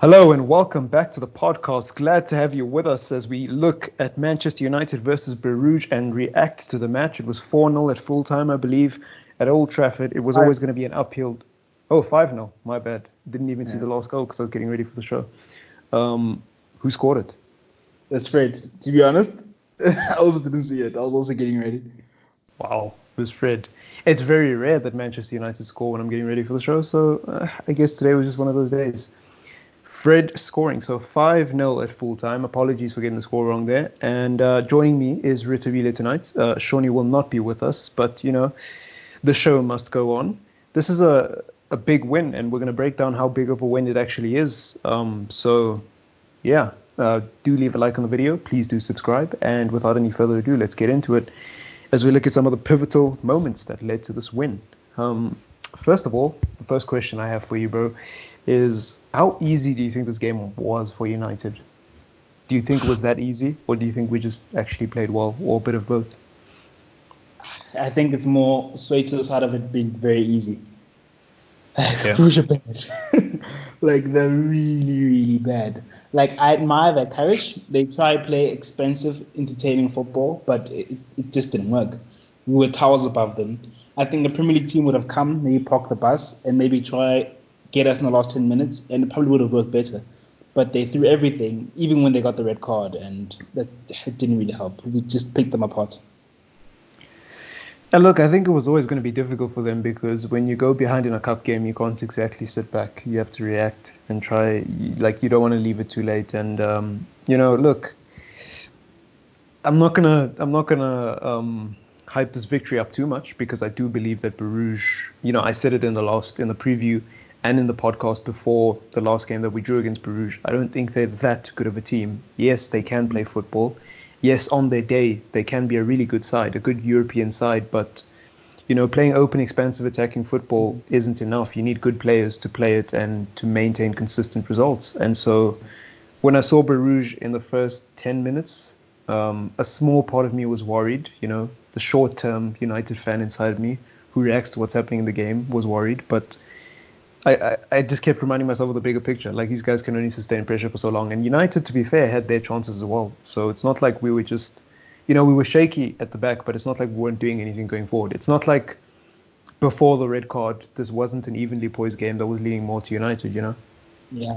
Hello and welcome back to the podcast. Glad to have you with us as we look at Manchester United versus Bruges and react to the match. It was 4-0 at full time, I believe, at Old Trafford. It was always going to be an uphill. Oh, 5-0. My bad. Didn't even see the last goal because I was getting ready for the show. Who scored it? That's Fred. To be honest, I also didn't see it. I was also getting ready. Wow, it was Fred. It's very rare that Manchester United score when I'm getting ready for the show, so I guess today was just one of those days. Fred scoring, so 5-0 at full time. Apologies for getting the score wrong there. And joining me is Ritavile tonight. Shawnee will not be with us, but the show must go on. This is a big win, and we're going to break down how big of a win it actually is. Do leave a like on the video. Please do subscribe. And without any further ado, let's get into it as we look at some of the pivotal moments that led to this win. First of all, the first question I have for you, bro, is how easy do you think this game was for United? Do you think it was that easy, or do you think we just actually played well, or a bit of both? I think it's more straight to the side of it being very easy. Yeah. Bruges are bad. Like, they're really, really bad. Like, I admire their courage. They try to play expensive, entertaining football, but it just didn't work. We were towers above them. I think the Premier League team would have come, maybe park the bus, and maybe try get us in the last 10 minutes, and it probably would have worked better. But they threw everything, even when they got the red card, and that didn't really help. We just picked them apart. And look, I think it was always going to be difficult for them because when you go behind in a cup game, you can't exactly sit back. You have to react and try. Like, you don't want to leave it too late. And look, I'm not gonna hype this victory up too much because I do believe that Bruges. I said it in the preview and in the podcast before the last game that we drew against Bruges. I don't think they're that good of a team. Yes, they can play football. Yes, on their day, they can be a really good side, a good European side. But, playing open, expansive, attacking football isn't enough. You need good players to play it and to maintain consistent results. And so when I saw Bruges in the first 10 minutes, a small part of me was worried. The short-term United fan inside me who reacts to what's happening in the game was worried. But I just kept reminding myself of the bigger picture. Like, these guys can only sustain pressure for so long. And United, to be fair, had their chances as well. So it's not like we were just, we were shaky at the back, but it's not like we weren't doing anything going forward. It's not like before the red card, this wasn't an evenly poised game that was leaning more to United, Yeah.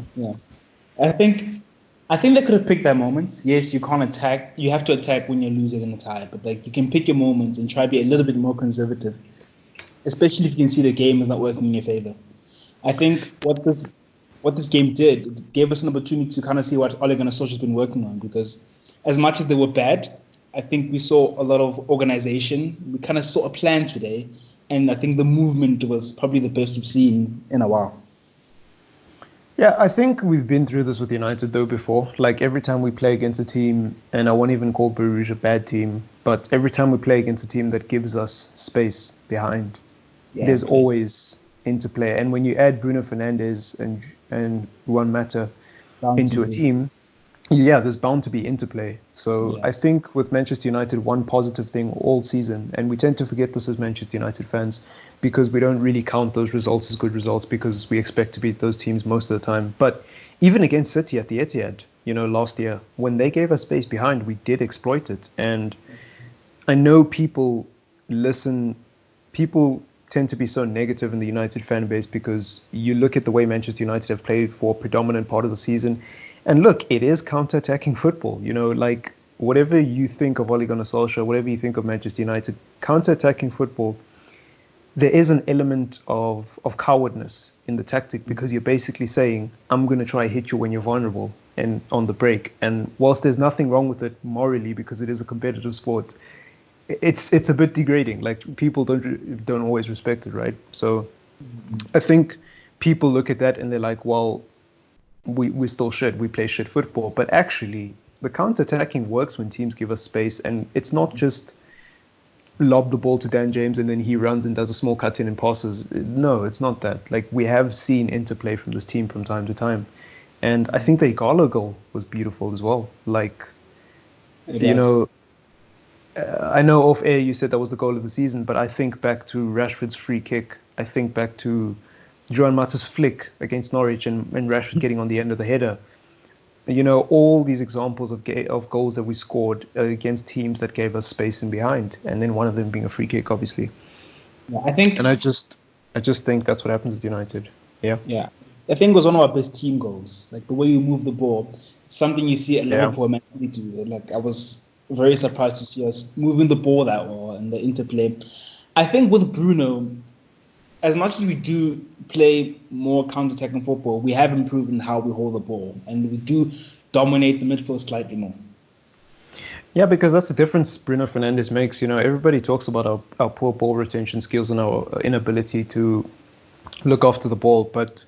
I think they could have picked their moments. Yes, you can't attack. You have to attack when you're losing in the tie. But, you can pick your moments and try to be a little bit more conservative, especially if you can see the game is not working in your favor. I think what this game did, it gave us an opportunity to kind of see what Ole Gunnar Solskjaer's been working on, because as much as they were bad, I think we saw a lot of organization. We kind of saw a plan today, and I think the movement was probably the best we've seen in a while. Yeah, I think we've been through this with United though before. Like, every time we play against a team, and I won't even call Bruges a bad team, but every time we play against a team that gives us space behind, there's always interplay. And when you add Bruno Fernandes and Juan Mata into a team, there's bound to be interplay. So I think with Manchester United, one positive thing all season, and we tend to forget this as Manchester United fans because we don't really count those results as good results because we expect to beat those teams most of the time. But even against City at the Etihad, last year, when they gave us space behind, we did exploit it. And I know people tend to be so negative in the United fan base because you look at the way Manchester United have played for a predominant part of the season. And look, it is counter-attacking football. Like, whatever you think of Ole Gunnar Solskjaer, whatever you think of Manchester United, counter-attacking football, there is an element of cowardness in the tactic because you're basically saying, I'm going to try hit you when you're vulnerable and on the break. And whilst there's nothing wrong with it morally because it is a competitive sport, it's a bit degrading. Like, people don't always respect it, right? So I think people look at that and they're like, well, we still shit. We play shit football. But actually, the counter-attacking works when teams give us space, and it's not just lob the ball to Dan James and then he runs and does a small cut in and passes. No, it's not that. Like, we have seen interplay from this team from time to time. And I think the Igalo goal was beautiful as well. Like, I know off air you said that was the goal of the season, but I think back to Rashford's free kick. I think back to Joan Mata's flick against Norwich and Rashford getting on the end of the header. All these examples of goals that we scored against teams that gave us space in behind, and then one of them being a free kick, obviously. Yeah, I think. And I just think that's what happens at United. Yeah. Yeah, I think it was one of our best team goals. Like the way you move the ball, it's something you see at Liverpool and Man City do. Like I was very surprised to see us moving the ball that well and the interplay. I think with Bruno, as much as we do play more counter-attacking football, we have improved in how we hold the ball, and we do dominate the midfield slightly more. Yeah, because that's the difference Bruno Fernandes makes. Everybody talks about our poor ball retention skills and our inability to look after the ball. But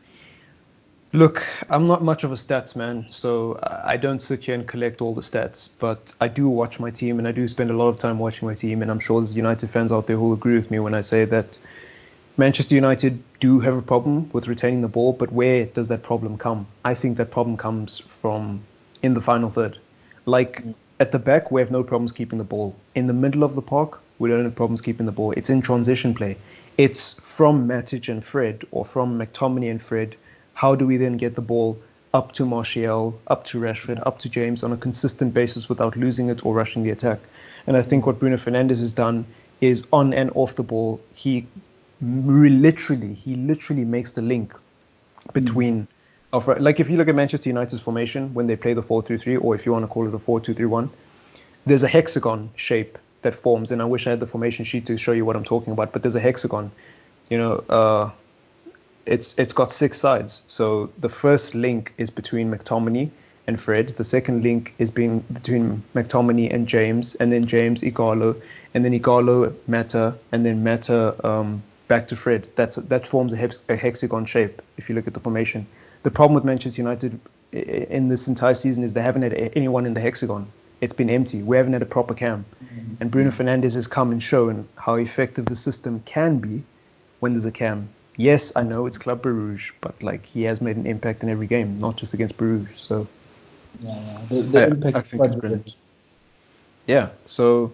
look, I'm not much of a stats man, so I don't sit here and collect all the stats. But I do watch my team, and I do spend a lot of time watching my team. And I'm sure there's United fans out there who will agree with me when I say that Manchester United do have a problem with retaining the ball, but where does that problem come? I think that problem comes from in the final third. Like at the back, we have no problems keeping the ball. In the middle of the park, we don't have problems keeping the ball. It's in transition play. It's from Matic and Fred, or from McTominay and Fred. How do we then get the ball up to Martial, up to Rashford, up to James on a consistent basis without losing it or rushing the attack? And I think what Bruno Fernandes has done is on and off the ball, he literally makes the link between like if you look at Manchester United's formation when they play the 4-3-3, or if you want to call it a 4-2-3-1, there's a hexagon shape that forms, and I wish I had the formation sheet to show you what I'm talking about, but there's a hexagon. It's got 6 sides. So the first link is between McTominay and Fred. The second link is between McTominay and James, and then James, Igalo, and then Igalo, Mata, and then Mata back to Fred. That forms a hexagon shape if you look at the formation. The problem with Manchester United in this entire season is they haven't had anyone in the hexagon. It's been empty. We haven't had a proper cam. And Bruno Fernandes has come and shown how effective the system can be when there's a cam. Yes, I know it's Club Brugge, but like he has made an impact in every game, not just against Brugge. So the impact I think it's brilliant. Yeah, so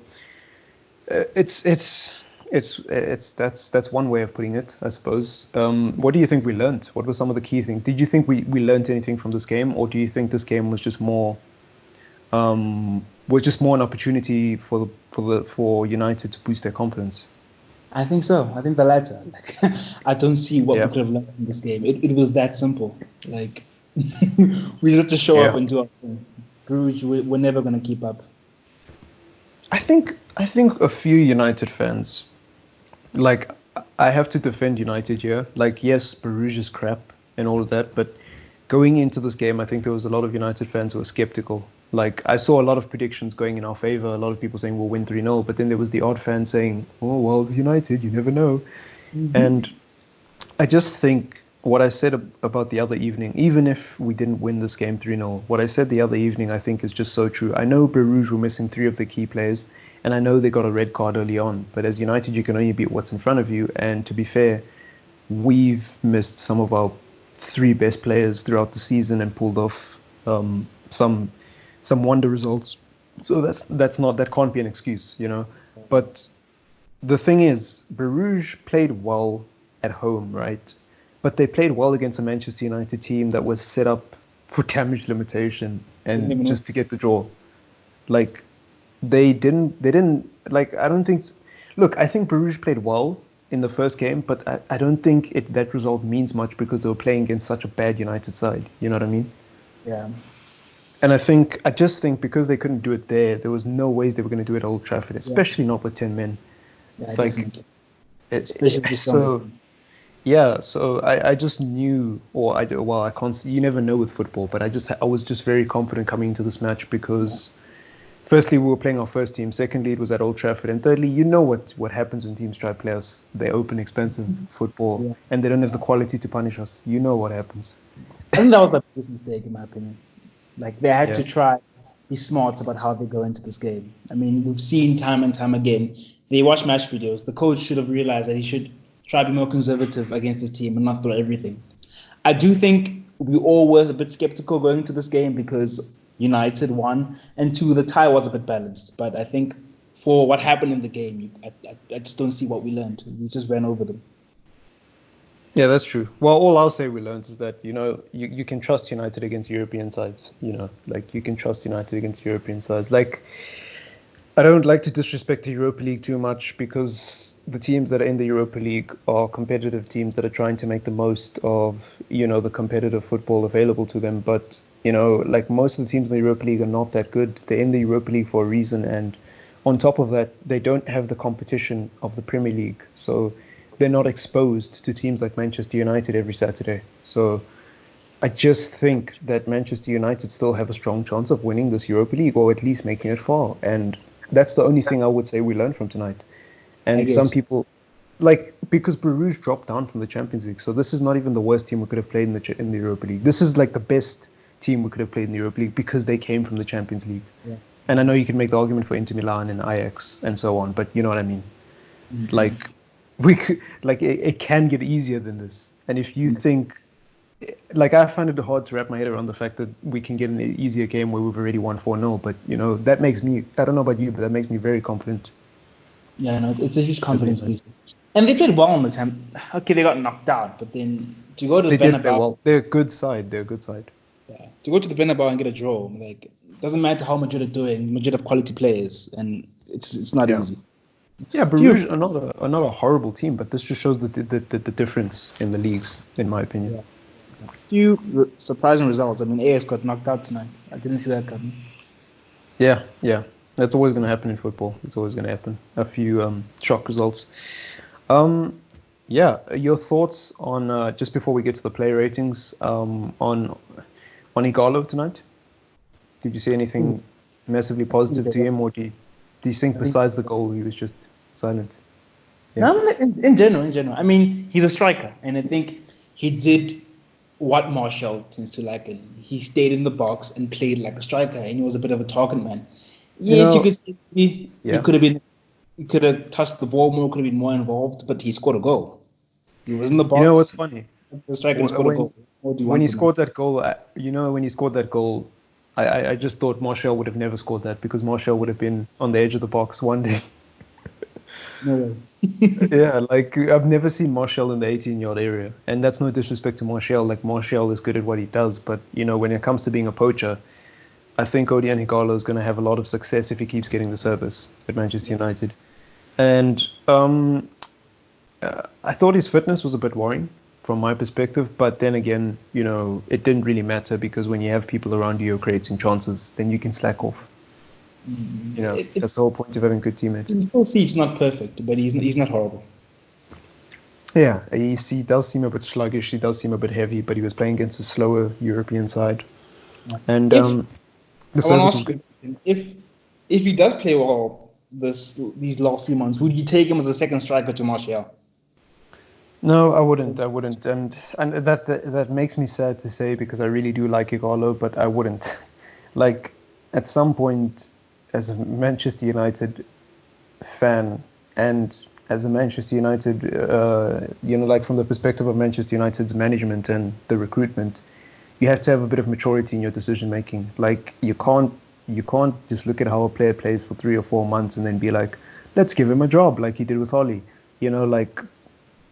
that's one way of putting it, I suppose. What do you think we learned? What were some of the key things? Did you think we learned anything from this game, or do you think this game was just more an opportunity for United to boost their confidence? I think so. I think the latter. I don't see what we could have learned in this game. It was that simple. Like we just have to show up and do our thing. Bruges, we're never going to keep up. I think a few United fans, like, I have to defend United here. Like, yes, Bruges is crap and all of that, but going into this game, I think there was a lot of United fans who were skeptical. Like, I saw a lot of predictions going in our favor, a lot of people saying we'll win 3-0, but then there was the odd fan saying, oh, well, United, you never know. Mm-hmm. And I just think what I said about the other evening, even if we didn't win this game 3-0, what I said the other evening I think is just so true. I know Bruges were missing 3 of the key players, and I know they got a red card early on, but as United, you can only beat what's in front of you. And to be fair, we've missed some of our 3 best players throughout the season and pulled off some wonder results. So that can't be an excuse, you know. But the thing is, Bruges played well at home, right? But they played well against a Manchester United team that was set up for damage limitation and just to get the draw. Like, they didn't like, I don't think, look, I think Bruges played well in the first game, but I don't think that result means much because they were playing against such a bad United side. You know what I mean? Yeah. And I just think because they couldn't do it there was no ways they were going to do it at Old Trafford, especially not with 10 men. Yeah, like, so I just knew, I can't. You never know with football, but I was just very confident coming into this match because, firstly, we were playing our first team. Secondly, it was at Old Trafford, and thirdly, you know what happens when teams try to play us. They open expensive football, and they don't have the quality to punish us. You know what happens. I think that was the biggest mistake, in my opinion. Like, they had to try be smart about how they go into this game. I mean, we've seen time and time again. They watch match videos. The coach should have realized that he should try to be more conservative against his team and not throw everything. I do think we all were a bit skeptical going into this game because United won, and 2, the tie was a bit balanced. But I think for what happened in the game, I just don't see what we learned. We just ran over them. Yeah, that's true. Well, all I'll say we learned is that, you can trust United against European sides, like you can trust United against European sides. Like, I don't like to disrespect the Europa League too much because the teams that are in the Europa League are competitive teams that are trying to make the most of, the competitive football available to them. But, like most of the teams in the Europa League are not that good. They're in the Europa League for a reason. And on top of that, they don't have the competition of the Premier League. So they're not exposed to teams like Manchester United every Saturday. So I just think that Manchester United still have a strong chance of winning this Europa League or at least making it far. And that's the only thing I would say we learned from tonight. I And some guess. people, because Bruges dropped down from the Champions League, so this is not even the worst team we could have played in the Europa League. This is like the best team we could have played in the Europa League because they came from the Champions League. Yeah. And I know you can make the argument for Inter Milan and Ajax and so on, but you know what I mean. Mm-hmm. Like we could, like it can get easier than this. And if you think, like, I find it hard to wrap my head around the fact that we can get an easier game where we've already won 4-0, but that makes me, I don't know about you, but that makes me very confident. Yeah, no, it's a huge confidence boost. And they played well on the time. Okay, they got knocked out, but then to go to the They did play Bernabeu, well. They're a good side. yeah, to go to the Bernabeu and get a draw, like doesn't matter how Madrid are doing. Madrid have quality players, and it's not Yeah. easy. Yeah, Bruges are not a horrible team, but this just shows the difference in the leagues, in my opinion. Yeah. Few surprising results. I mean, AS got knocked out tonight. I didn't see that coming. Yeah. That's always going to happen in football. It's always going to happen. A few shock results. Yeah, your thoughts on just before we get to the play ratings on Igalo tonight? Did you see anything massively positive to him, or do you think besides the goal he was just silent? Yeah. No, in general. I mean, he's a striker, and I think he did what Martial tends to like. He stayed in the box and played like a striker, and he was a bit of a target man. Yes, you could say he could have touched the ball more, could have been more involved, but he scored a goal. He was in the box. You know what's funny? The striker scored a goal. When he scored that goal, when he scored that goal, I just thought Martial would have never scored that because Martial would have been on the edge of the box one day. No way. Yeah, like I've never seen Martial in the 18-yard area, and that's no disrespect to Martial. Like Martial is good at what he does, but when it comes to being a poacher, I think Odion Igalo is going to have a lot of success if he keeps getting the service at Manchester United. And I thought his fitness was a bit worrying from my perspective, but then again, it didn't really matter because when you have people around you creating chances, then you can slack off. That's the whole point of having good teammates. You'll see it's not perfect, but he's not horrible. Yeah, he does seem a bit sluggish. He does seem a bit heavy, but he was playing against a slower European side. And if he does play well these last few months, would you take him as a second striker to Martial? No, I wouldn't, and that makes me sad to say because I really do like Igalo, but I wouldn't. Like at some point, as a Manchester United fan and as a Manchester United, like from the perspective of Manchester United's management and the recruitment, you have to have a bit of maturity in your decision making. Like you can't just look at how a player plays for 3 or 4 months and then be like, let's give him a job like he did with Oli. Like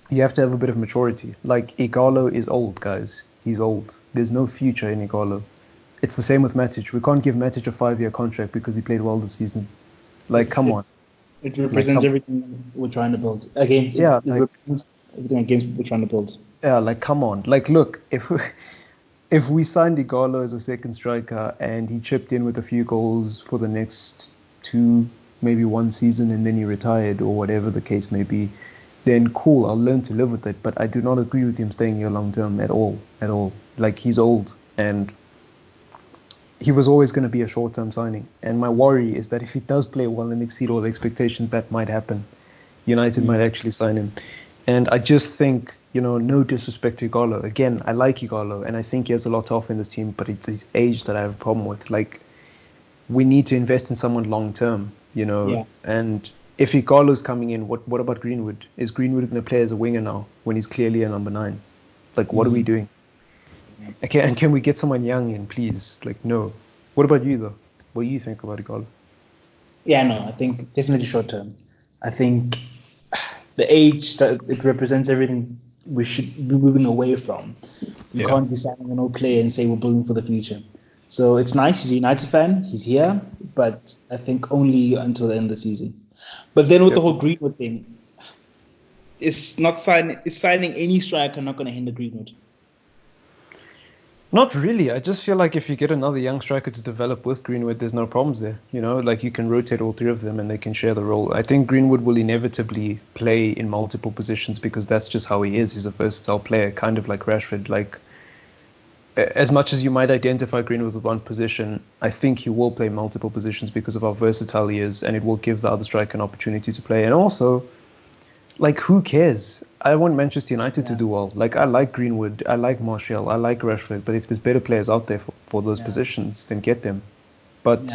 you have to have a bit of maturity. Like Igalo is old, guys. He's old. There's no future in Igalo. It's the same with Matic. We can't give Matic a 5-year contract because he played well this season. Like, come on. It represents everything we're trying to build against. Yeah, it represents everything against what we're trying to build. Yeah, like come on. Like, look, if we signed Igalo as a second striker and he chipped in with a few goals for the next 2, maybe 1 season, and then he retired or whatever the case may be, then cool, I'll learn to live with it. But I do not agree with him staying here long term at all. Like he's old and he was always going to be a short-term signing. And my worry is that if he does play well and exceed all the expectations, that might happen. United might actually sign him. And I just think, no disrespect to Igalo. Again, I like Igalo, and I think he has a lot to offer in this team, but it's his age that I have a problem with. Like, we need to invest in someone long-term, Yeah. And if Igalo's coming in, what about Greenwood? Is Greenwood going to play as a winger now when he's clearly a number 9? Like, what are we doing? Okay, and can we get someone young in, please? Like, no. What about you, though? What do you think about Igalo? Yeah, no, I think definitely short term. I think the age that it represents everything we should be moving away from. You can't be signing an old player and say we're building for the future. So it's nice. He's a United fan. He's here, but I think only until the end of the season. But then with the whole Greenwood thing, it's not signing. Is signing any striker not going to hinder Greenwood? Not really. I just feel like if you get another young striker to develop with Greenwood, there's no problems there. You know, like you can rotate all three of them and they can share the role. I think Greenwood will inevitably play in multiple positions because that's just how he is. He's a versatile player, kind of like Rashford. Like, as much as you might identify Greenwood with one position, I think he will play multiple positions because of how versatile he is, and it will give the other striker an opportunity to play. And also, like, who cares? I want Manchester United to do well. Like, I like Greenwood, I like Martial, I like Rashford, but if there's better players out there for those positions, then get them. But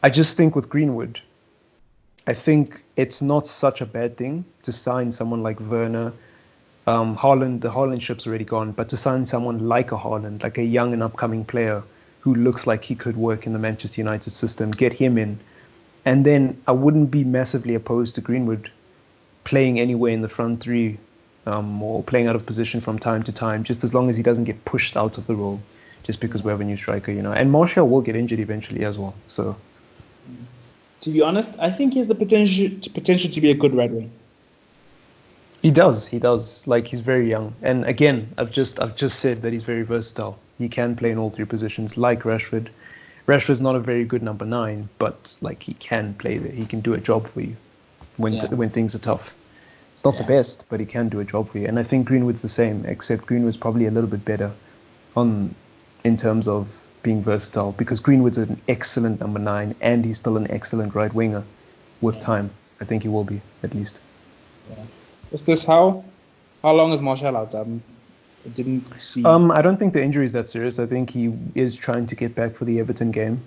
I just think with Greenwood, I think it's not such a bad thing to sign someone like Werner. Haaland, the Haaland ship's already gone, but to sign someone like a Haaland, like a young and upcoming player who looks like he could work in the Manchester United system, get him in. And then I wouldn't be massively opposed to Greenwood playing anywhere in the front three, or playing out of position from time to time, just as long as he doesn't get pushed out of the role, just because we have a new striker, you know. And Martial will get injured eventually as well. So, to be honest, I think he has the potential to be a good right wing. He does. Like, he's very young, and again, I've just said that he's very versatile. He can play in all three positions, like Rashford. Rashford's not a very good number 9, but like he can play there. He can do a job for you when things are tough. It's not the best, but he can do a job for you. And I think Greenwood's the same, except Greenwood's probably a little bit better in terms of being versatile, because Greenwood's an excellent number 9 and he's still an excellent right winger with time. I think he will be, at least. Yeah. Is this how long is Martial out? I didn't see. I don't think the injury is that serious. I think he is trying to get back for the Everton game.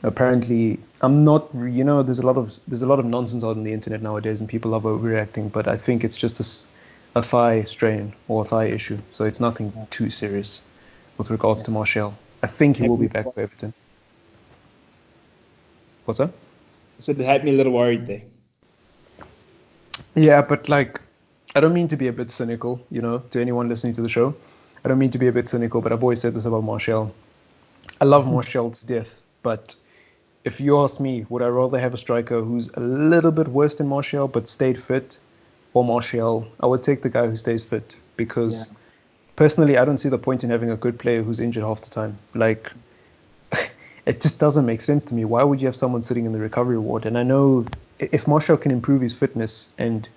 Apparently, I'm not. You know, there's a lot of nonsense out on the internet nowadays, and people love overreacting. But I think it's just a thigh strain or a thigh issue, so it's nothing too serious with regards to Martial. I think he will be back for Everton. What's that? I said it had me a little worried there. Yeah, but like, I don't mean to be a bit cynical, you know, to anyone listening to the show. I don't mean to be a bit cynical, but I've always said this about Martial. I love Martial to death, but if you ask me, would I rather have a striker who's a little bit worse than Martial but stayed fit, or Martial? I would take the guy who stays fit, because personally, I don't see the point in having a good player who's injured half the time. Like, it just doesn't make sense to me. Why would you have someone sitting in the recovery ward? And I know if Martial can improve his fitness, and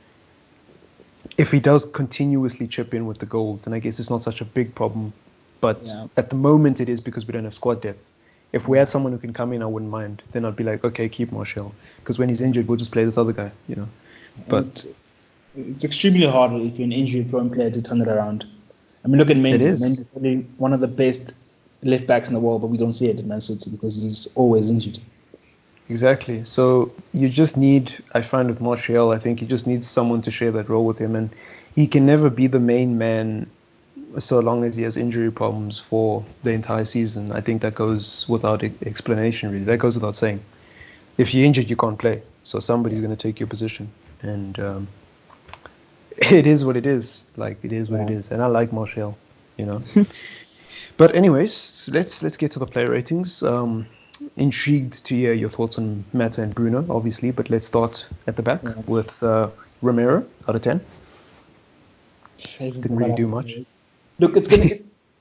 if he does continuously chip in with the goals, then I guess it's not such a big problem. But at the moment it is, because we don't have squad depth. If we had someone who can come in, I wouldn't mind. Then I'd be like, okay, keep Martial, because when he's injured, we'll just play this other guy, you know. But it's extremely hard if you're an injury-prone player to turn it around. I mean, look at Mendy. Mendy's probably one of the best left backs in the world, but we don't see it in Man City because he's always injured. Exactly. So you just need, I find with Martial, I think you just need someone to share that role with him, and he can never be the main man so long as he has injury problems for the entire season. I think that goes without explanation, really. That goes without saying. If you're injured, you can't play. So somebody's going to take your position. And it is what it is. Like, it is what it is. And I like Martial, you know. But anyways, let's get to the player ratings. Intrigued to hear your thoughts on Mata and Bruno, obviously. But let's start at the back with Romero out of 10. Didn't really do much. Look, it's gonna.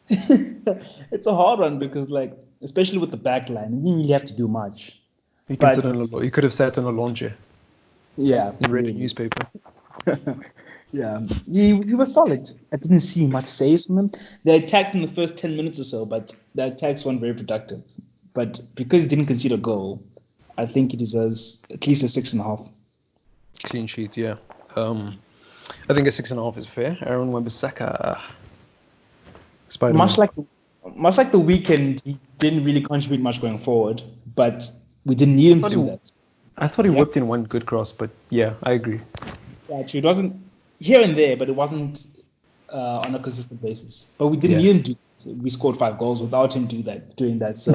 It's a hard one because, like, especially with the back line, you didn't really have to do much. You could have sat on a lawn chair. Yeah. And read a newspaper. Yeah. He was solid. I didn't see much saves from him. They attacked in the first 10 minutes or so, but the attacks weren't very productive. But because he didn't concede a goal, I think he deserves at least a 6.5. Clean sheet, yeah. I think a 6.5 is fair. Aaron Wan-Bissaka. Much like the weekend, he didn't really contribute much going forward, but we didn't need him to do that. I thought he whipped in one good cross, but yeah, I agree. Yeah, true. It wasn't here and there, but it wasn't on a consistent basis. But we didn't need him to. We scored 5 goals without him doing that. So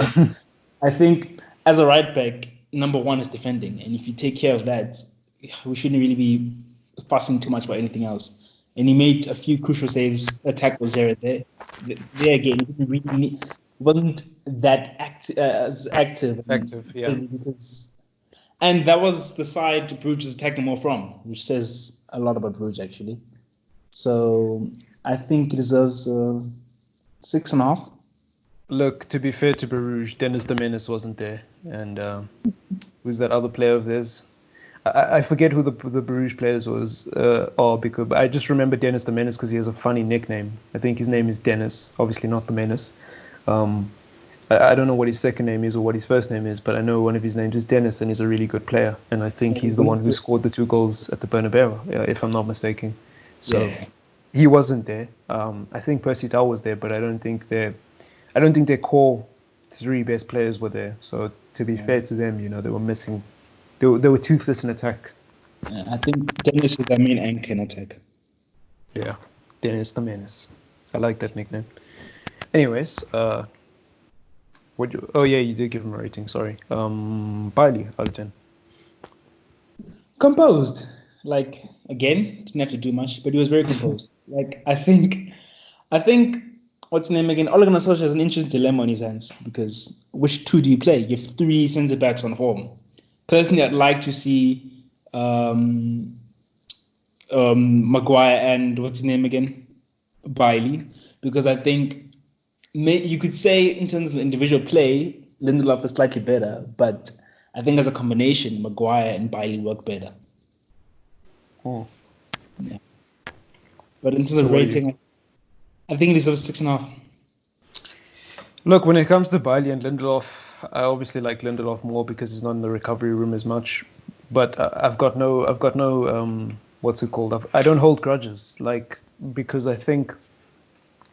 I think as a right back, number 1 is defending, and if you take care of that, we shouldn't really be fussing too much about anything else. and he made a few crucial saves, tackles here and there. There again, he didn't really wasn't that as active. Active, yeah. And that was the side Bruges is attacking more from, which says a lot about Bruges actually. So I think it deserves 6.5. Look, to be fair to Bruges, Dennis de Menace wasn't there, and who's that other player of theirs? I forget who the Bruges players are because I just remember Dennis the Menace because he has a funny nickname. I think his name is Dennis, obviously not the Menace. I don't know what his second name is or what his first name is, but I know one of his names is Dennis, and he's a really good player. And I think he's the one who scored the 2 goals at the Bernabeu, if I'm not mistaken. So he wasn't there. I think Percy Tau was there, but I don't think their core 3 best players were there. So to be fair to them, they were missing. They were toothless in attack. Yeah, I think Dennis is their main anchor in attack. Yeah, Dennis the Menace. I like that nickname. Anyways, you did give him a rating. Sorry. Bailey out of 10. Composed. Like again, didn't have to do much, but he was very composed. Like I think what's his name again? Ole Gunnar Solskjaer has an interesting dilemma on his hands because which 2 do you play? You have 3 centre backs on form. Personally, I'd like to see Maguire and what's his name again? Bailey, because I think you could say in terms of individual play, Lindelof is slightly better, but I think as a combination, Maguire and Bailey work better. Oh. Yeah. But in terms of rating, I think it is a 6.5. Look, when it comes to Bailey and Lindelof, I obviously like Lindelof more because he's not in the recovery room as much. But I've got no what's it called? I don't hold grudges, because I think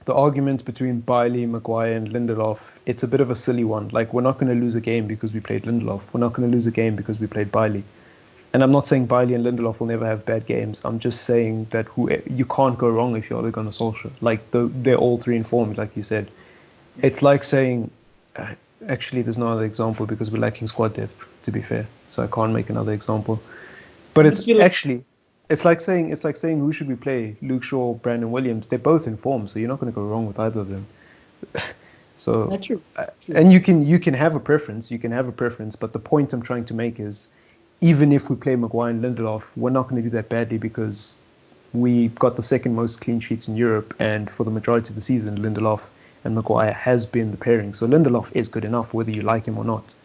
the argument between Bailey, Maguire, and Lindelof, it's a bit of a silly one. Like, we're not going to lose a game because we played Lindelof. We're not going to lose a game because we played Bailey. And I'm not saying Bailey and Lindelof will never have bad games. I'm just saying that you can't go wrong if you're Ole Gunnar Solskjaer. Like, they're all 3 in form, like you said. It's like saying, actually, there's no other example because we're lacking squad depth, to be fair. So I can't make another example. But it's like saying who should we play? Luke Shaw, Brandon Williams. They're both in form, so you're not going to go wrong with either of them. So, true. And you can have a preference. But the point I'm trying to make is, even if we play Maguire and Lindelof, we're not going to do that badly because we've got the second most clean sheets in Europe, and for the majority of the season, Lindelof and Maguire has been the pairing. So Lindelof is good enough, whether you like him or not.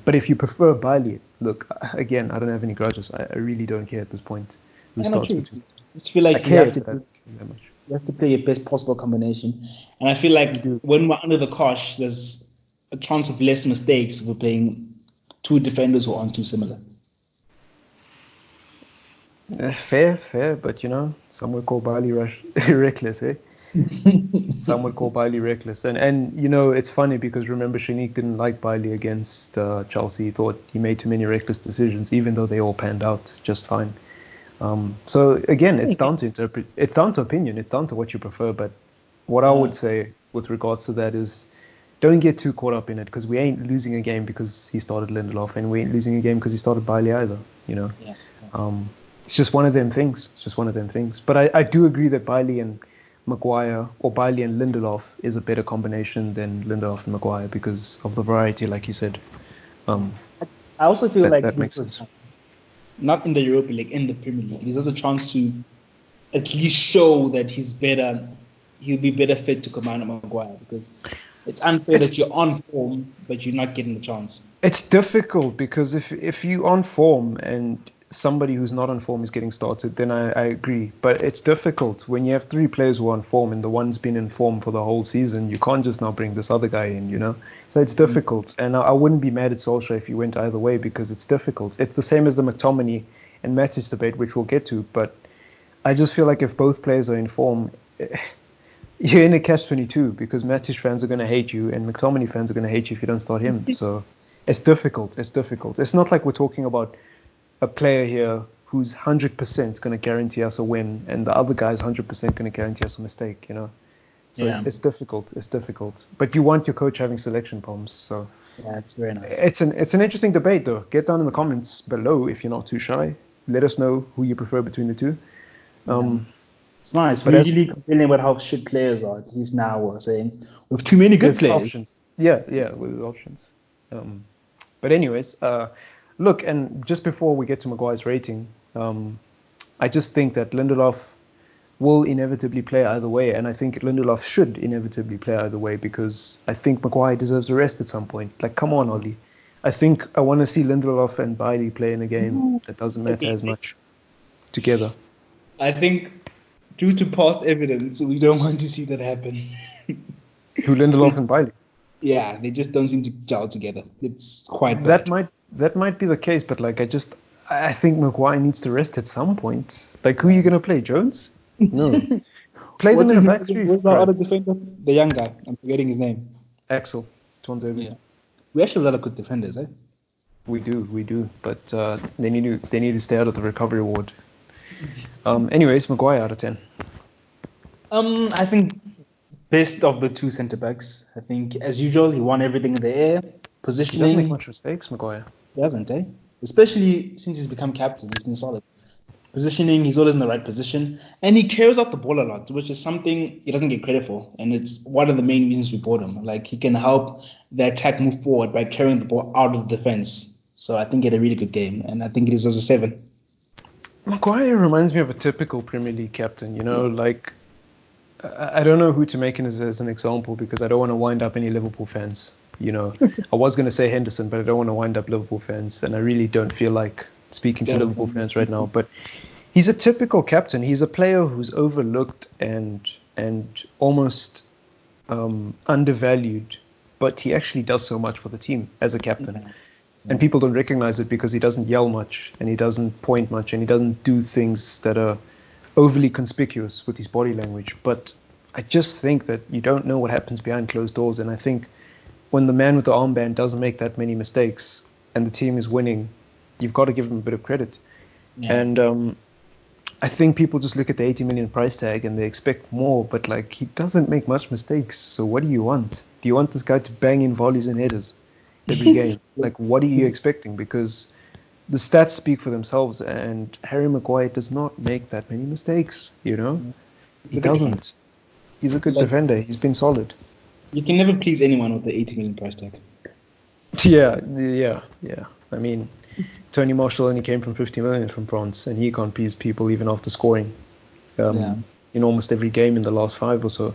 But if you prefer Bailey, look, again, I don't have any grudges. I really don't care at this point. I just feel like you have to play your best possible combination. And I feel like when we're under the cosh, there's a chance of less mistakes if we're playing 2 defenders who aren't too similar. Fair, but some would call Bailey reckless, eh? Some would call Bailey reckless, and it's funny because remember Shanique didn't like Bailey against Chelsea. He thought he made too many reckless decisions, even though they all panned out just fine. So again, it's down to opinion. It's down to what you prefer. But what I would say with regards to that is, don't get too caught up in it because we ain't losing a game because he started Lindelof, and we ain't losing a game because he started Bailey either. It's just one of them things. But I do agree that Bailey and Maguire or Bailey and Lindelof is a better combination than Lindelof and Maguire because of the variety, like you said. I also feel that makes sense. Not in the Europa League, in the Premier League. There's also a chance to at least show that he'll be better fit to command Maguire because it's unfair that you're on form but you're not getting the chance. It's difficult because if you're on form and somebody who's not on form is getting started, then I agree. But it's difficult when you have 3 players who are on form and the one's been in form for the whole season. You can't just now bring this other guy in, So it's difficult. And I wouldn't be mad at Solskjaer if he went either way because it's difficult. It's the same as the McTominay and Matic debate, which we'll get to. But I just feel like if both players are in form, you're in a catch-22 because Matic fans are going to hate you and McTominay fans are going to hate you if you don't start him. So it's difficult. It's not like we're talking about a player here who's 100% going to guarantee us a win and the other guy's 100% going to guarantee us a mistake, So it's difficult. But you want your coach having selection problems, so yeah, it's very nice. It's an interesting debate, though. Get down in the comments below if you're not too shy. Let us know who you prefer between the two. It's nice. But We're as usually complaining about how shit players are. At least now we're saying we have too many good there's players. options. Yeah, with options. Um, but anyways, look, and just before we get to Maguire's rating, I just think that Lindelof will inevitably play either way, and I think Lindelof should inevitably play either way because I think Maguire deserves a rest at some point. Like, come on, Ollie. I think I want to see Lindelof and Bailey play in a game that doesn't matter as much together. I think due to past evidence, we don't want to see that happen. Who Lindelof and Bailey? Yeah, they just don't seem to gel together. It's quite That bad. might be the case, but like I think Maguire needs to rest at some point. Like, who are you gonna play, Jones? No, play them in a back three. What's our other defender? The young guy. I'm forgetting his name. Axel, Tuanzebe. Yeah. We actually have a lot of good defenders, eh? We do, but they need to stay out of the recovery ward. Anyways, Maguire out of 10. I think best of the two centre backs. I think as usual he won everything in the air. He Positioning. doesn't make much mistakes, Maguire. He hasn't, eh? Especially since he's become captain, he's been solid. Positioning, he's always in the right position, and he carries out the ball a lot, which is something he doesn't get credit for, and it's one of the main reasons we bought him. Like, he can help the attack move forward by carrying the ball out of the defense. So I think he had a really good game, and I think he deserves a 7. Maguire reminds me of a typical Premier League captain. You know, like I don't know who to make as an example because I don't want to wind up any Liverpool fans. You know, I was going to say Henderson, but I don't want to wind up Liverpool fans, and I really don't feel like speaking to Liverpool fans right now. But he's a typical captain. He's a player who's overlooked and almost undervalued, but he actually does so much for the team as a captain. And people don't recognize it because he doesn't yell much and he doesn't point much and he doesn't do things that are overly conspicuous with his body language. But I just think that you don't know what happens behind closed doors. And I think when the man with the armband doesn't make that many mistakes and the team is winning, you've got to give him a bit of credit. Yeah. And I think people just look at the 80 million price tag and they expect more, but like he doesn't make much mistakes. So what do you want? Do you want this guy to bang in volleys and headers every game? Like, what are you expecting? Because the stats speak for themselves, and Harry Maguire does not make that many mistakes. You know, he doesn't. He's a good defender. He's been solid. You can never please anyone with the 80 million price tag. Yeah. I mean, Tony Marshall only came from 50 million from France, and he can't please people even after scoring in almost every game in the last 5 or so.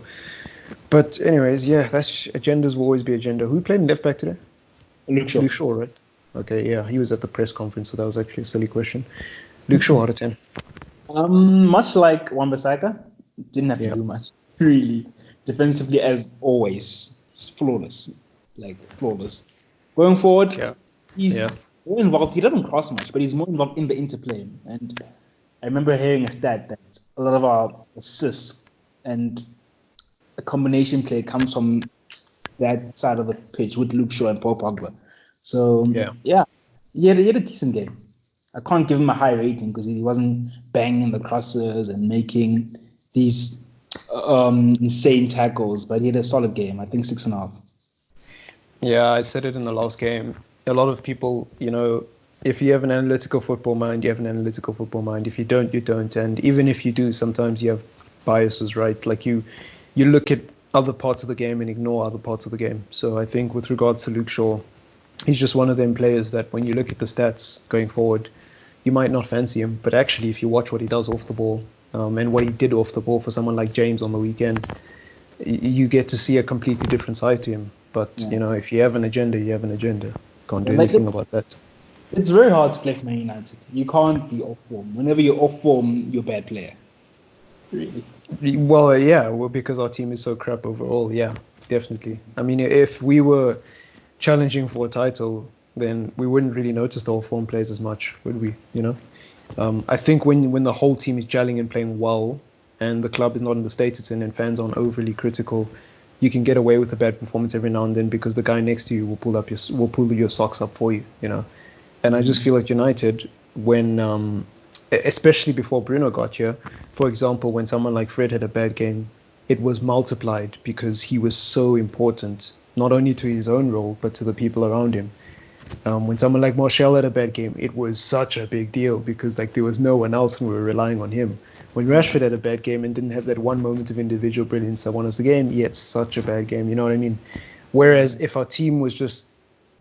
But anyways, that's agendas will always be agenda. Who played in left back today? Luke Shaw, right? Okay, yeah, he was at the press conference, so that was actually a silly question. Luke Shaw out of 10. Much like Wan-Bissaka, didn't have to do much. Really, defensively as always, flawless. Going forward, he's more involved. He doesn't cross much, but he's more involved in the interplay. And I remember hearing a stat that a lot of our assists and a combination play comes from that side of the pitch with Luke Shaw and Paul Pogba. So, he had a decent game. I can't give him a high rating because he wasn't banging the crosses and making these insane tackles, but he had a solid game. I think 6.5. Yeah, I said it in the last game. A lot of people, you know, if you have an analytical football mind, you have an analytical football mind. If you don't, you don't. And even if you do, sometimes you have biases, right? Like you look at other parts of the game and ignore other parts of the game. So I think with regards to Luke Shaw, he's just one of them players that when you look at the stats going forward, you might not fancy him. But actually, if you watch what he does off the ball and what he did off the ball for someone like James on the weekend, you get to see a completely different side to him. But, you know, if you have an agenda, you have an agenda. Can't do anything about that. It's very hard to play for Man United. You can't be off form. Whenever you're off form, you're a bad player. Really? Well, because our team is so crap overall. Yeah, definitely. I mean, if we were challenging for a title, then we wouldn't really notice the all-form players as much, would we? You know, I think when the whole team is gelling and playing well, and the club is not in the state it's in, and fans aren't overly critical, you can get away with a bad performance every now and then because the guy next to you will pull your socks up for you. You know, and I just feel like United when. Especially before Bruno got here, for example, when someone like Fred had a bad game, it was multiplied because he was so important, not only to his own role, but to the people around him. When someone like Martial had a bad game, it was such a big deal because like there was no one else and we were relying on him. When Rashford had a bad game and didn't have that one moment of individual brilliance that won us the game, yeah, it's such a bad game. You know what I mean? Whereas if our team was just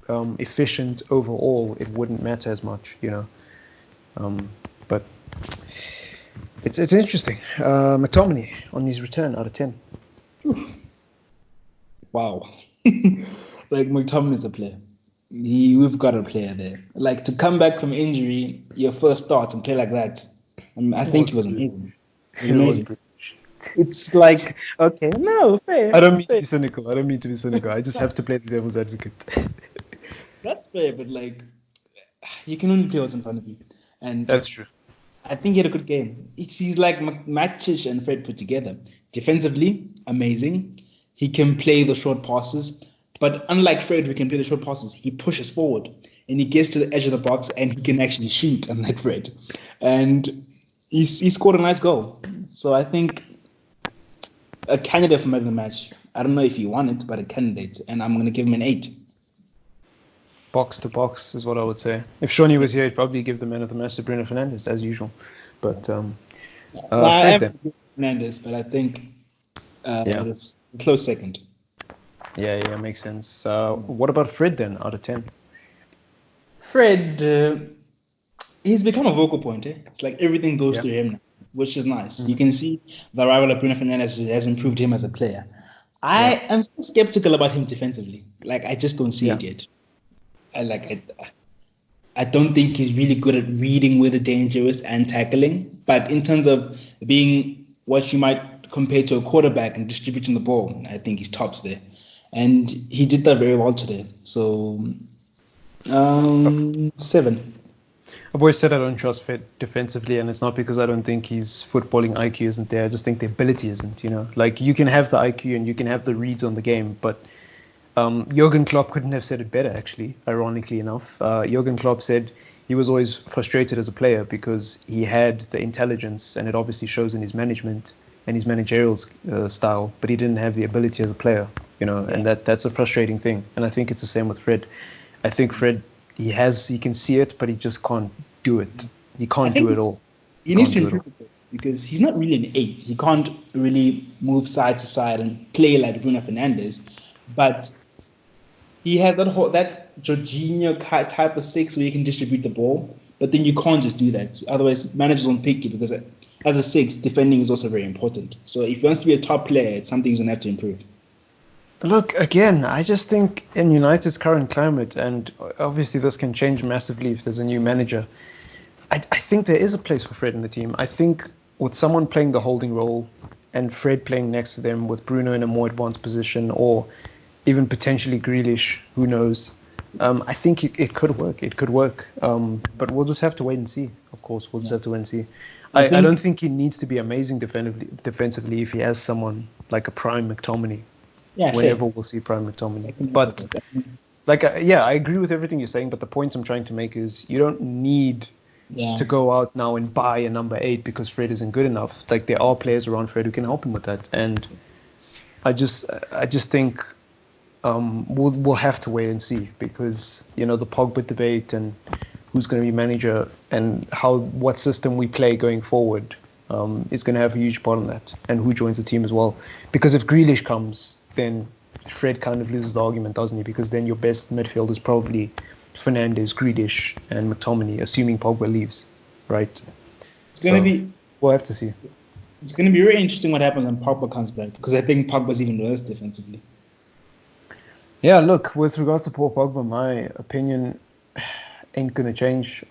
efficient overall, it wouldn't matter as much, you know. But it's interesting. McTominay on his return out of 10. Wow. Like McTominay's a player. We've got a player there. Like to come back from injury, your first start and play like that. I think it was amazing. It was amazing. It's like, okay, no, fair. I don't mean to be cynical. I just have to play the devil's advocate. That's fair, but like, you can only play what's in front of you. And that's true. I think he had a good game. He's like Matic and Fred put together. Defensively, amazing. He can play the short passes. But unlike Fred, who can play the short passes, he pushes forward. And he gets to the edge of the box and he can actually shoot, unlike Fred. And he scored a nice goal. So I think a candidate for man of the match. I don't know if he won it, but a candidate. And I'm going to give him an 8. Box to box is what I would say. If Shawnee was here, he'd probably give the man of the match to Bruno Fernandes, as usual. But Fred then. Fernandes, but I think it was a close second. Yeah, makes sense. What about Fred then, out of 10? Fred, he's become a vocal point. It's like everything goes through him now, which is nice. You can see the arrival of Bruno Fernandes has improved him as a player. I am still skeptical about him defensively. Like, I just don't see it yet. I don't think he's really good at reading where the danger is and tackling. But in terms of being what you might compare to a quarterback and distributing the ball, I think he's tops there. And he did that very well today. So, 7. I've always said I don't trust Fred defensively, and it's not because I don't think his footballing IQ isn't there. I just think the ability isn't, you know. Like, you can have the IQ and you can have the reads on the game, but Jurgen Klopp couldn't have said it better, actually, ironically enough. Jurgen Klopp said he was always frustrated as a player because he had the intelligence, and it obviously shows in his management and his managerial style, but he didn't have the ability as a player, you know, and that's a frustrating thing. And I think it's the same with Fred. I think Fred, he can see it, but he just can't do it. He can't do it all. He needs to improve it because he's not really an 8. He can't really move side to side and play like Bruno Fernandes, but he has that Jorginho type of 6 where you can distribute the ball, but then you can't just do that. Otherwise, managers won't pick you because as a 6, defending is also very important. So if he wants to be a top player, it's something he's going to have to improve. Look, again, I just think in United's current climate, and obviously this can change massively if there's a new manager, I think there is a place for Fred in the team. I think with someone playing the holding role and Fred playing next to them with Bruno in a more advanced position, or even potentially Grealish, who knows, I think it could work. It could work. But we'll just have to wait and see. Of course, we'll just have to wait and see. I don't think he needs to be amazing defensively if he has someone like a prime McTominay. Yeah, whenever we'll see prime McTominay. But I agree with everything you're saying. But the point I'm trying to make is you don't need to go out now and buy a number 8 because Fred isn't good enough. Like, there are players around Fred who can help him with that. And I just think we'll have to wait and see because, you know, the Pogba debate and who's going to be manager and what system we play going forward is going to have a huge part in that, and who joins the team as well. Because if Grealish comes, then Fred kind of loses the argument, doesn't he? Because then your best midfield is probably Fernandes, Grealish, and McTominay, assuming Pogba leaves, right? We'll have to see. It's going to be really interesting what happens when Pogba comes back, because I think Pogba's even worse defensively. Yeah, look, with regards to Paul Pogba, my opinion ain't going to change.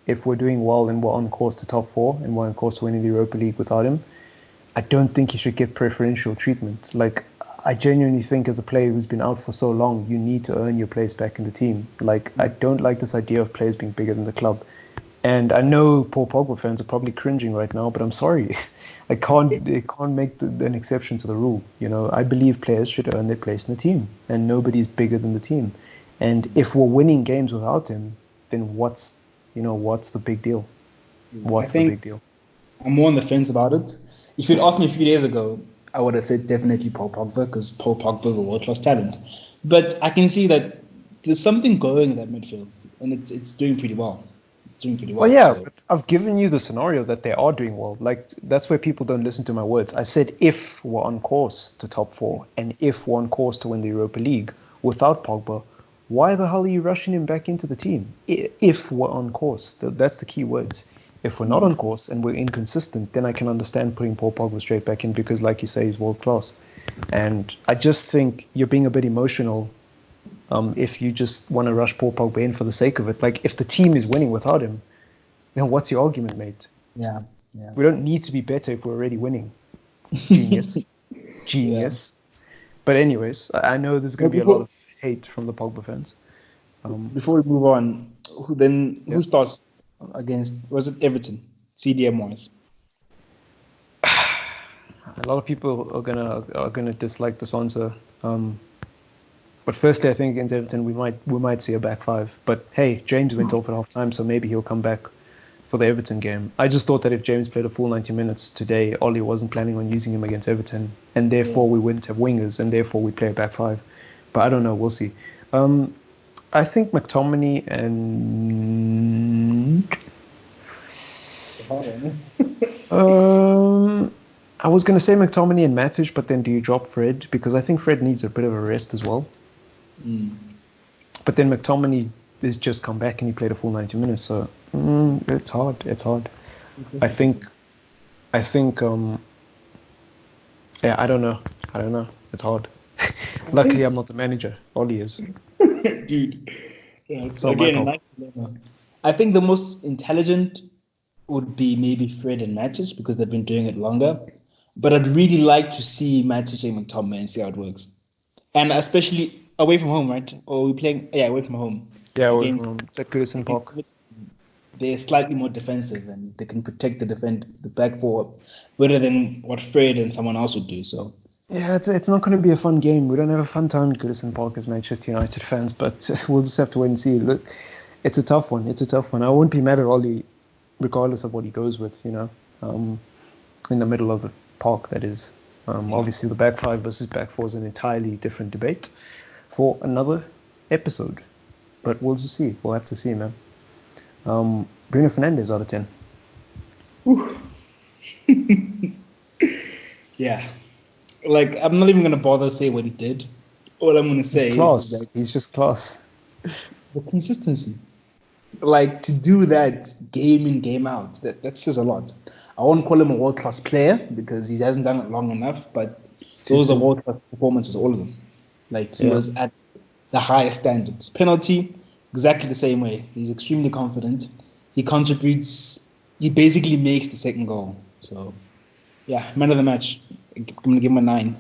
If we're doing well and we're on course to top 4 and we're on course to winning the Europa League without him, I don't think he should get preferential treatment. Like, I genuinely think as a player who's been out for so long, you need to earn your place back in the team. Like, I don't like this idea of players being bigger than the club. And I know Paul Pogba fans are probably cringing right now, but I'm sorry. I can't make an exception to the rule. You know, I believe players should earn their place in the team, and nobody's bigger than the team. And if we're winning games without him, then what's the big deal? What's the big deal? I'm more on the fence about it. If you'd asked me a few days ago, I would have said definitely Paul Pogba, because Paul Pogba is a world-class talent. But I can see that there's something going in that midfield, and it's doing pretty well. It's doing pretty well. Well, yeah, So. but I've given you the scenario that they are doing well. Like, that's where people don't listen to my words. I said if we're on course to top four and if we're on course to win the Europa League without Pogba, why the hell are you rushing him back into the team? If we're on course, that's the key words. If we're not on course and we're inconsistent, then I can understand putting Paul Pogba straight back in because, like you say, he's world class. And I just think you're being a bit emotional if you just want to rush Paul Pogba in for the sake of it. Like, if the team is winning without him, then what's your argument, mate? Yeah. We don't need to be better if we're already winning. Genius. Genius. Yeah. But anyways, I know there's going to be a lot of hate from the Pogba fans. Before we move on, who starts against, was it Everton, CDM-wise? A lot of people are gonna dislike this answer. But firstly, I think against Everton we might see a back five. But hey, James went off at half time, so maybe he'll come back for the Everton game. I just thought that if James played a full 90 minutes today, Ollie wasn't planning on using him against Everton, and therefore we wouldn't have wingers, and therefore we play a back five. But I don't know, we'll see. I think McTominay and I was going to say McTominay and Matic, but then do you drop Fred? Because I think Fred needs a bit of a rest as well. But then McTominay has just come back and he played a full 90 minutes, so it's hard. I think I don't know. It's hard. Luckily, I'm not the manager. Ollie is. Dude. Yeah, again, I think the most intelligent would be maybe Fred and Matic because they've been doing it longer. But I'd really like to see Matic and McTominay and see how it works. And especially away from home, right? Or we're playing, away from home. Yeah, away from home. It's at Goodison Park. They're slightly more defensive and they can protect the back four better than what Fred and someone else would do. So. Yeah, it's not going to be a fun game. We don't have a fun time at Goodison Park as Manchester United fans, but we'll just have to wait and see. Look, it's a tough one. I won't be mad at Ollie regardless of what he goes with, in the middle of the park, that is. Obviously, the back five versus back four is an entirely different debate for another episode. But we'll just see. We'll have to see, man. Bruno Fernandes out of 10. Yeah. Like, I'm not even going to bother to say what he did. All I'm going to say is he's just class. The consistency. Like, to do that game in, game out, that says a lot. I won't call him a world-class player because he hasn't done it long enough, but those are world-class performances, all of them. Like, he was at the highest standards. Penalty, exactly the same way. He's extremely confident. He contributes. He basically makes the second goal. So, yeah, man of the match. I'm going to give him a 9.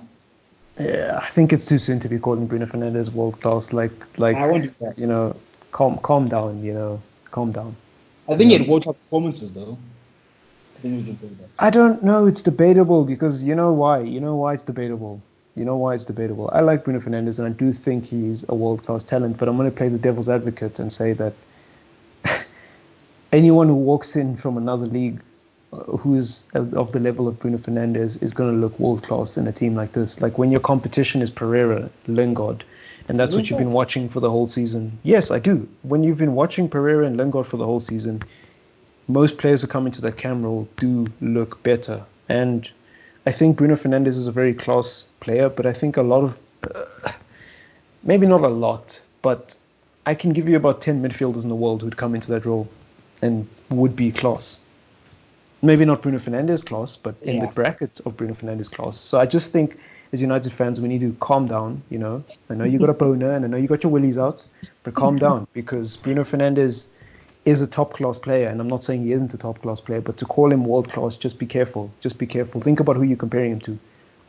Yeah, I think it's too soon to be calling Bruno Fernandes world-class. Like I won't do that. Calm down, calm down. I think he had world-class performances, though. I think we can say that. I don't know. It's debatable because you know why? It's debatable. I like Bruno Fernandes and I do think he's a world-class talent, but I'm going to play the devil's advocate and say that anyone who walks in from another league who is of the level of Bruno Fernandes is going to look world-class in a team like this. Like when your competition is Pereira, Lingard, and that's what you've been watching for the whole season. Yes, I do. When you've been watching Pereira and Lingard for the whole season, most players who come into that camera do look better. And I think Bruno Fernandes is a very class player, but I think a lot of, maybe not a lot, but I can give you about 10 midfielders in the world who'd come into that role and would be class. Maybe not Bruno Fernandes class, but in the bracket of Bruno Fernandes class. So I just think as United fans, we need to calm down. I know you got a boner and I know you got your willies out, but calm down because Bruno Fernandes is a top-class player, and I'm not saying he isn't a top-class player, but to call him world-class, just be careful. Think about who you're comparing him to.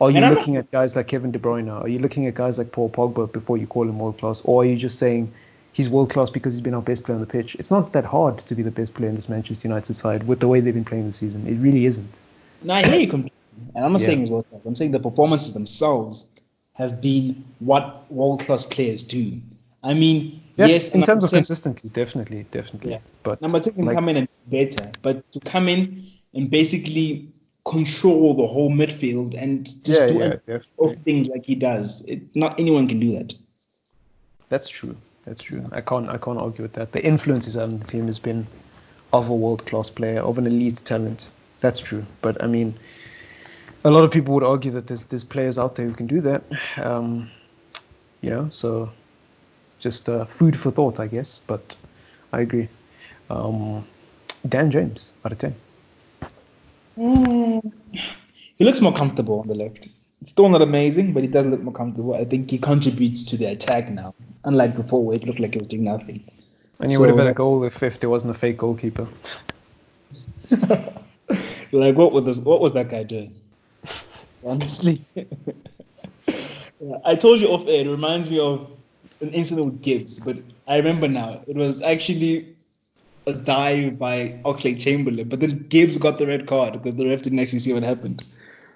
Are you looking at guys like Kevin De Bruyne? Are you looking at guys like Paul Pogba before you call him world-class? Or are you just saying he's world-class because he's been our best player on the pitch? It's not that hard to be the best player in this Manchester United side with the way they've been playing this season. It really isn't. No, I hear you completely. And I'm not saying he's world-class. I'm saying the performances themselves have been what world-class players do. I mean, yes, in terms of consistency, definitely. Yeah. But number 2 can come in and be better, but to come in and basically control the whole midfield and just do things like he does, not anyone can do that. That's true. That's true. I can't argue with that. The influence he's had on the team has been of a world-class player, of an elite talent. That's true. But I mean, a lot of people would argue that there's players out there who can do that. So just food for thought, I guess. But I agree. Dan James out of 10. He looks more comfortable on the left. It's still not amazing, but he does look more comfortable. I think he contributes to the attack now, unlike before where it looked like he was doing nothing. And he would have had a goal if there wasn't a fake goalkeeper. Like, what was that guy doing? Honestly. I told you off air, it reminds me of an incident with Gibbs, but I remember now. It was actually a dive by Oxlade-Chamberlain, but then Gibbs got the red card because the ref didn't actually see what happened.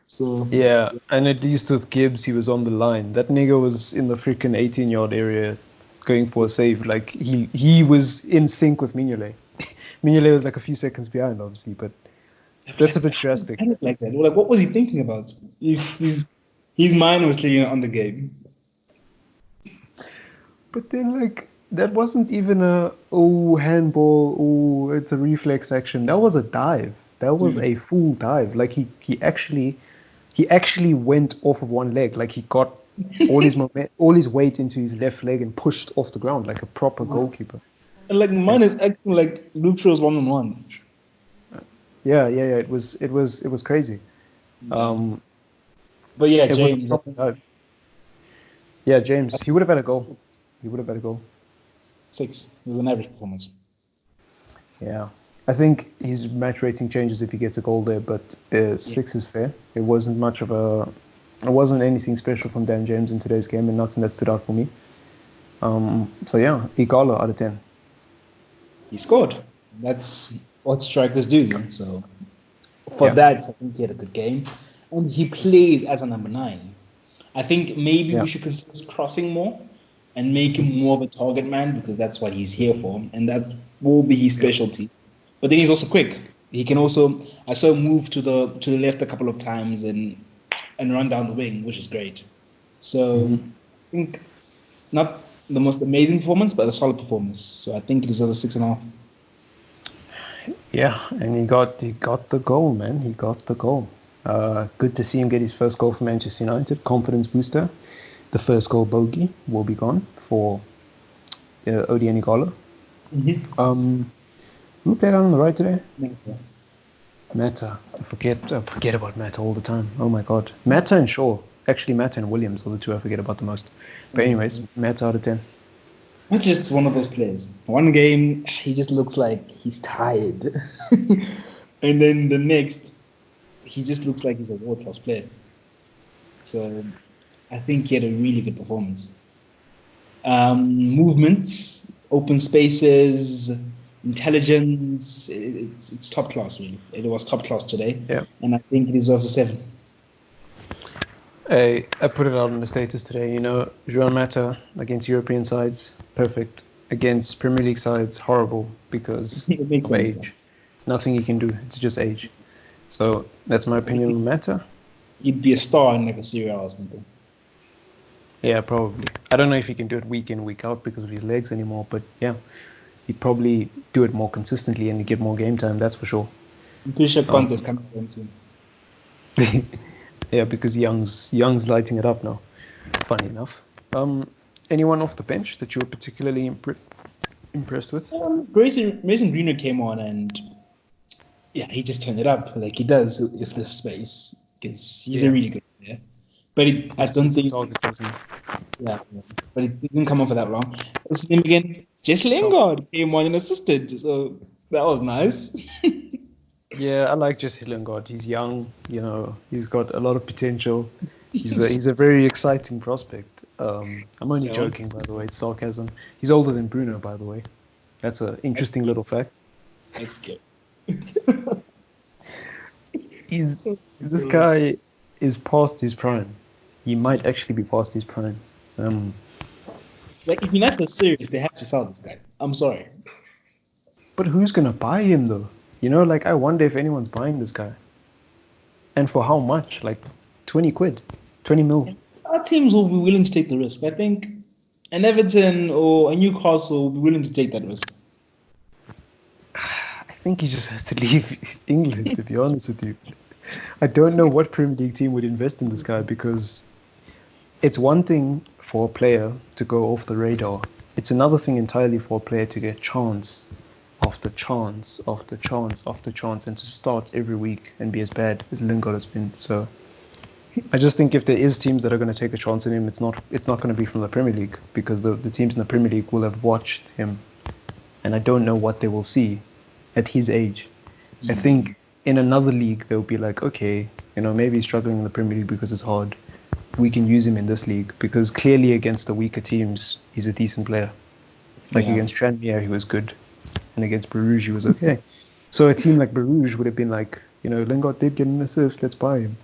So yeah, and at least with Gibbs, he was on the line. That nigga was in the freaking 18-yard area going for a save. Like, he was in sync with Mignolet. Mignolet was like a few seconds behind, obviously, but that's a bit drastic. Like that. Like, what was he thinking about? His mind was clearly on the game. But then, like, that wasn't even handball, it's a reflex action. That was a dive. That was a full dive. Like, he actually went off of one leg. Like, he got all his weight into his left leg and pushed off the ground like a proper goalkeeper. And like, mine is acting like Luke Shaw's 1-on-1. Yeah. It was crazy. But yeah, James. Yeah, James. He would have had a goal. 6. It was an average performance. Yeah. I think his match rating changes if he gets a goal there, but 6 is fair. It wasn't anything special from Dan James in today's game, and nothing that stood out for me. So yeah, Igalo out of 10. He scored. That's what strikers do. So for that, I think he had a good game, and he plays as a number 9. I think maybe we should consider crossing more and make him more of a target man, because that's what he's here for, and that will be his specialty. But then he's also quick. He can also, I saw him move to the left a couple of times and run down the wing, which is great. So I think not the most amazing performance, but a solid performance. So I think it deserves a 6.5. Yeah, and he got the goal, man. He got the goal. Good to see him get his first goal for Manchester United. Confidence booster. The first goal bogey will be gone for Odi and Igalo. Who played on the right today? Mata. I forget about Mata all the time. Oh my god. Mata and Shaw. Actually, Mata and Williams are the two I forget about the most. But anyways, Mata out of 10. Not just one of those players. One game, he just looks like he's tired. And then the next, he just looks like he's a world-class player. So I think he had a really good performance. Movements, open spaces, intelligence, it's top class, really. It was top class today. Yeah. And I think it deserves a 7. I put it out on the status today. João Mata against European sides, perfect. Against Premier League sides, horrible because of age. Nothing he can do. It's just age. So that's my opinion on Mata. He'd be a star in like a Serie A or something. Yeah, probably. I don't know if he can do it week in, week out because of his legs anymore, but yeah, he'd probably do it more consistently and get more game time, that's for sure. I'm pretty sure Conte is coming home soon. Yeah, because Young's lighting it up now. Funny enough. Anyone off the bench that you were particularly impressed with? Mason Greenwood came on and he just turned it up like he does if there's space, because he's a really good player. But I don't think. Yeah, but it didn't come on for that long. What's his name again? Jesse Lingard came on and assisted, so that was nice. Yeah, I like Jesse Lingard. He's young, he's got a lot of potential. He's a very exciting prospect. I'm only joking, by the way. It's sarcasm. He's older than Bruno, by the way. That's an interesting little fact. That's good. This guy is past his prime. He might actually be past his prime. Like, if United are serious, they have to sell this guy. I'm sorry. But who's gonna buy him though? I wonder if anyone's buying this guy. And for how much? Like 20 quid, 20 mil. Our teams will be willing to take the risk. I think an Everton or a Newcastle will be willing to take that risk? I think he just has to leave England, to be honest with you. I don't know what Premier League team would invest in this guy, because it's one thing for a player to go off the radar. It's another thing entirely for a player to get chance after chance after chance after chance and to start every week and be as bad as Lingard has been. So I just think if there is teams that are going to take a chance on him, it's not going to be from the Premier League, because the teams in the Premier League will have watched him, and I don't know what they will see at his age. I think in another league they'll be like, okay, maybe he's struggling in the Premier League because it's hard. We can use him in this league, because clearly against the weaker teams he's a decent player. Like against Tranmere he was good, and against Bruges he was okay. So a team like Bruges would have been like, Lingard did get an assist, let's buy him.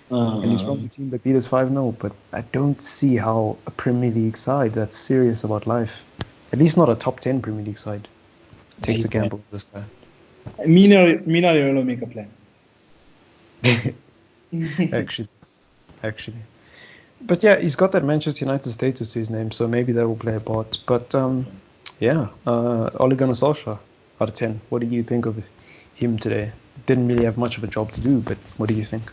And he's from the team that beat us 5-0, but I don't see how a Premier League side that's serious about life, at least not a top 10 Premier League side, takes a gamble with this guy. Mina Raiola make a plan. Actually. But yeah, he's got that Manchester United status to his name, so maybe that will play a part. But Ole Gunnar Solskjaer, out of 10, what do you think of him today? Didn't really have much of a job to do, but what do you think?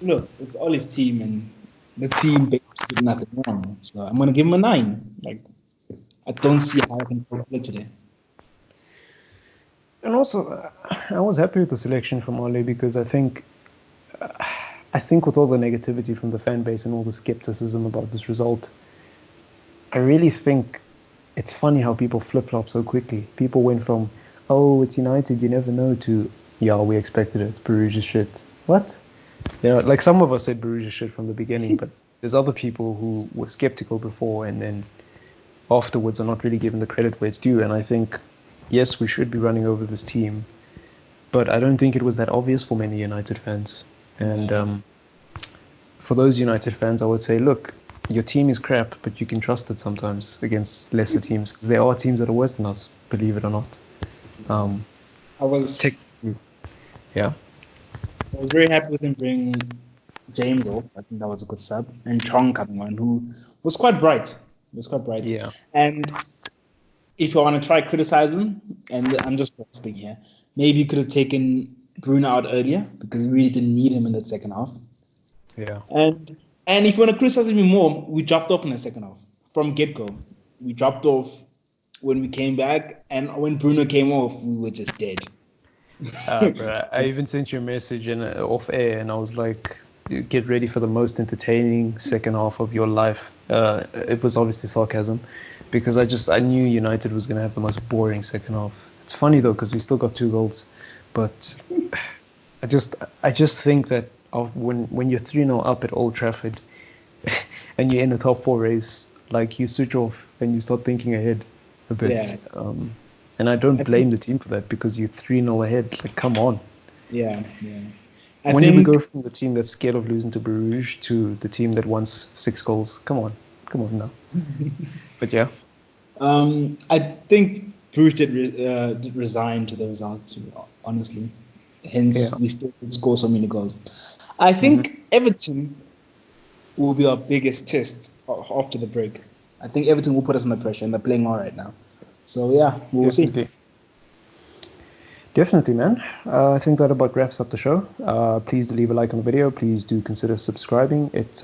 Look, it's all his team, and the team basically did nothing wrong. So I'm gonna give him a 9. Like, I don't see how I can play today. And also, I was happy with the selection from Ole, because I think with all the negativity from the fan base and all the skepticism about this result, I really think it's funny how people flip-flop so quickly. People went from, oh, it's United, you never know, to, yeah, we expected it, Bruges is shit. What? Like some of us said Bruges is shit from the beginning, but there's other people who were skeptical before and then afterwards are not really given the credit where it's due. And I think, yes, we should be running over this team, but I don't think it was that obvious for many United fans. And for those United fans, I would say, look, your team is crap, but you can trust it sometimes against lesser teams, because there are teams that are worse than us, believe it or not. I was very happy with him bringing James off. I think that was a good sub. And Chong coming on, who was quite bright. Yeah. And if you want to try criticizing, and I'm just grasping here, maybe you could have taken Bruno out earlier, because we really didn't need him in that second half. Yeah. And if you want to criticize him more, we dropped off in the second half from get-go. We dropped off when we came back, and when Bruno came off, we were just dead. Bro, I even sent you a message off air, and I was like, get ready for the most entertaining second half of your life. It was obviously sarcasm, because I knew United was going to have the most boring second half. It's funny though, because we still got 2 goals, but I just think that when you're 3-0 up at Old Trafford and you're in a top 4 race, like, you switch off and you start thinking ahead a bit. Yeah. And I don't blame the team for that, because you're 3-0 ahead. Like, come on. Yeah. When did we go from the team that's scared of losing to Bruges to the team that wants 6 goals? Come on now. But yeah. I think Bruges did resign to the result too, honestly. Hence, we still did score so many goals. I think Everton will be our biggest test after the break. I think Everton will put us under pressure, and they're playing all right now. So yeah, we'll see. Definitely, man. I think that about wraps up the show. Please do leave a like on the video. Please do consider subscribing. It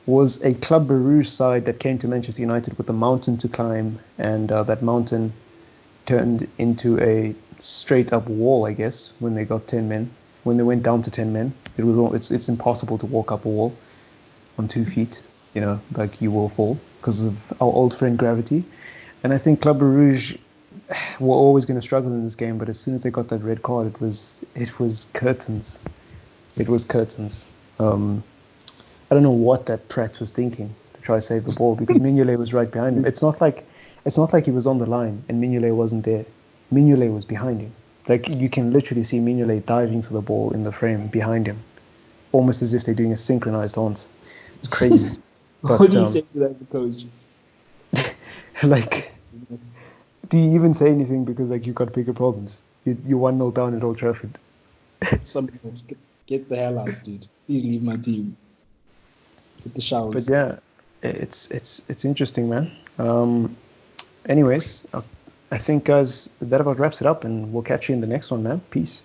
was a Club Brugge side that came to Manchester United with a mountain to climb, and that mountain turned into a straight up wall, I guess, when they got 10 men. When they went down to 10 men, it's impossible to walk up a wall on 2 feet. Like, you will fall because of our old friend gravity. And I think Club Brugge were always going to struggle in this game, but as soon as they got that red card, it was curtains. It was curtains. I don't know what that Pratt was thinking to try to save the ball, because Mignolet was right behind him. It's not like he was on the line and Mignolet wasn't there. Mignolet was behind him. Like, you can literally see Mignolet diving for the ball in the frame behind him, almost as if they're doing a synchronized dance. It's crazy. But, what do you say to that, the coach? Like, do you even say anything, because, like, you've got bigger problems? You're 1-0 down at Old Trafford. Get the hell out, dude. Please leave my team. Get the showers. But yeah, it's interesting, man. Anyways, I think, guys, that about wraps it up, and we'll catch you in the next one, man. Peace.